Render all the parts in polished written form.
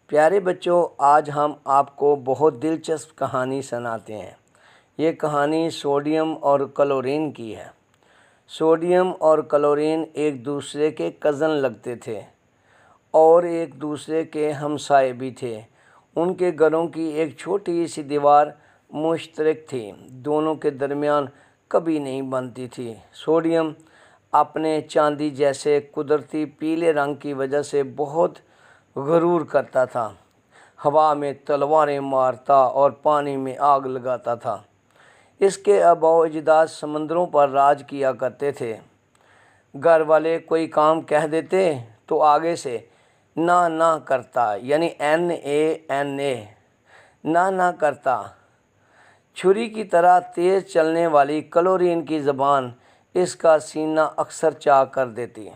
پیارے بچوں، آج ہم آپ کو بہت دلچسپ کہانی سناتے ہیں۔ یہ کہانی سوڈیم اور کلورین کی ہے۔ سوڈیم اور کلورین ایک دوسرے کے کزن لگتے تھے اور ایک دوسرے کے ہمسائے بھی تھے۔ ان کے گھروں کی ایک چھوٹی سی دیوار مشترک تھی، دونوں کے درمیان کبھی نہیں بنتی تھی۔ سوڈیم اپنے چاندی جیسے قدرتی پیلے رنگ کی وجہ سے بہت غرور کرتا تھا، ہوا میں تلواریں مارتا اور پانی میں آگ لگاتا تھا۔ اس کے آباء و اجداد سمندروں پر راج کیا کرتے تھے۔ گھر والے کوئی کام کہہ دیتے تو آگے سے نہ کرتا، یعنی NANA، نہ کرتا۔ چھری کی طرح تیز چلنے والی کلورین کی زبان اس کا سینہ اکثر چاک کر دیتی۔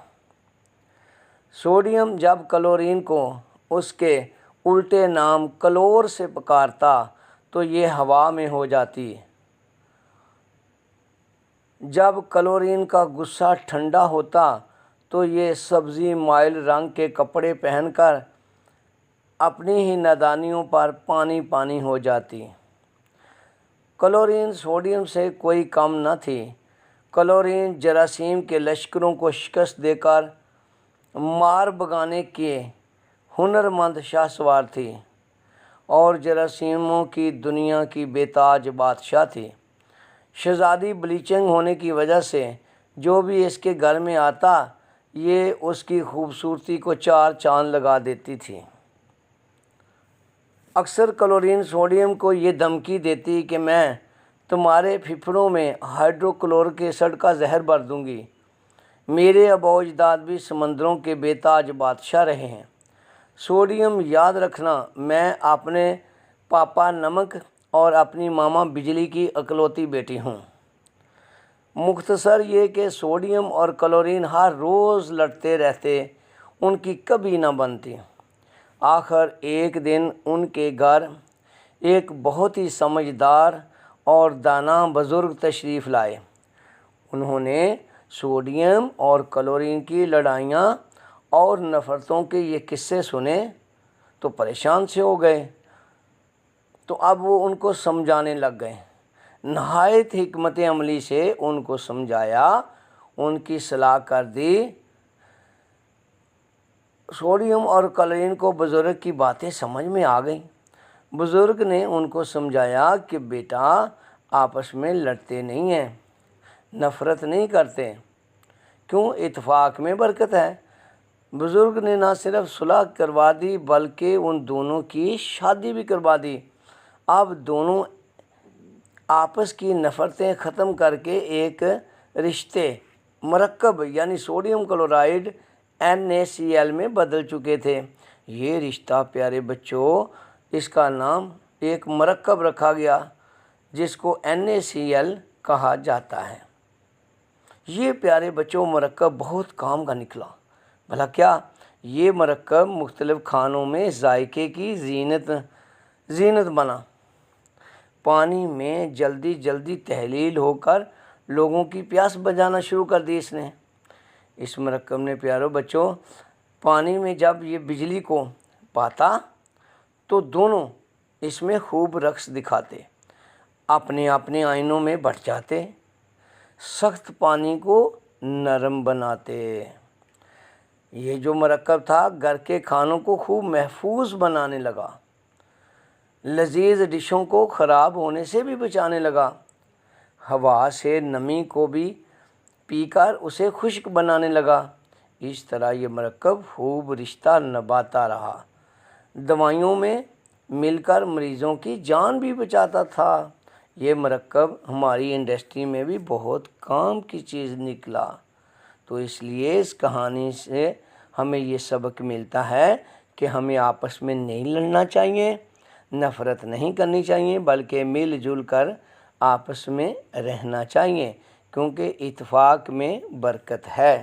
سوڈیم جب کلورین کو اس کے الٹے نام کلور سے پکارتا تو یہ ہوا میں ہو جاتی۔ جب کلورین کا غصہ ٹھنڈا ہوتا تو یہ سبزی مائل رنگ کے کپڑے پہن کر اپنی ہی نادانیوں پر پانی ہو جاتی۔ کلورین سوڈیم سے کوئی کم نہ تھی۔ کلورین جراثیم کے لشکروں کو شکست دے کر مار بھگانے کے ہنرمند شاہ سوار تھی اور جراثیموں کی دنیا کی بے تاج بادشاہ تھی۔ شہزادی بلیچنگ ہونے کی وجہ سے جو بھی اس کے گھر میں آتا، یہ اس کی خوبصورتی کو چار چاند لگا دیتی تھی۔ اکثر کلورین سوڈیم کو یہ دھمکی دیتی کہ میں تمہارے پھیپھڑوں میں ہائیڈرو کلورک ایسڈ کا زہر بھر دوں گی۔ میرے آباء و اجداد بھی سمندروں کے بے تاج بادشاہ رہے ہیں۔ سوڈیم، یاد رکھنا، میں اپنے پاپا نمک اور اپنی ماما بجلی کی اکلوتی بیٹی ہوں۔ مختصر یہ کہ سوڈیم اور کلورین ہر روز لڑتے رہتے، ان کی کبھی نہ بنتی۔ آخر ایک دن ان کے گھر ایک بہت ہی سمجھدار اور دانا بزرگ تشریف لائے۔ انہوں نے سوڈیم اور کلورین کی لڑائیاں اور نفرتوں کے یہ قصے سنے تو پریشان سے ہو گئے، تو اب وہ ان کو سمجھانے لگ گئے۔ نہایت حکمت عملی سے ان کو سمجھایا، ان کی صلاح کر دی۔ سوڈیم اور کلورین کو بزرگ کی باتیں سمجھ میں آ گئیں۔ بزرگ نے ان کو سمجھایا کہ بیٹا، آپس میں لڑتے نہیں ہیں، نفرت نہیں کرتے، کیوں؟ اتفاق میں برکت ہے۔ بزرگ نے نہ صرف صلح کروا دی بلکہ ان دونوں کی شادی بھی کروا دی۔ اب دونوں آپس کی نفرتیں ختم کر کے ایک رشتے مرکب یعنی سوڈیم کلورائڈ NaCl میں بدل چکے تھے۔ یہ رشتہ پیارے بچوں، اس کا نام ایک مرکب رکھا گیا جس کو NaCl کہا جاتا ہے۔ یہ پیارے بچوں مرکب بہت کام کا نکلا۔ بھلا کیا؟ یہ مرکب مختلف کھانوں میں ذائقے کی زینت بنا۔ پانی میں جلدی تحلیل ہو کر لوگوں کی پیاس بجھانا شروع کر دی اس نے۔ اس مرکب نے پیارے بچوں پانی میں جب یہ بجلی کو پاتا تو دونوں اس میں خوب رقص دکھاتے، اپنے آئینوں میں بٹ جاتے، سخت پانی کو نرم بناتے۔ یہ جو مرکب تھا گھر کے کھانوں کو خوب محفوظ بنانے لگا، لذیذ ڈشوں کو خراب ہونے سے بھی بچانے لگا، ہوا سے نمی کو بھی پی کر اسے خشک بنانے لگا۔ اس طرح یہ مرکب خوب رشتہ نبھاتا رہا، دوائیوں میں مل کر مریضوں کی جان بھی بچاتا تھا۔ یہ مرکب ہماری انڈسٹری میں بھی بہت کام کی چیز نکلا۔ تو اس لیے اس کہانی سے ہمیں یہ سبق ملتا ہے کہ ہمیں آپس میں نہیں لڑنا چاہیے، نفرت نہیں کرنی چاہیے، بلکہ مل جل کر آپس میں رہنا چاہیے، کیونکہ اتفاق میں برکت ہے۔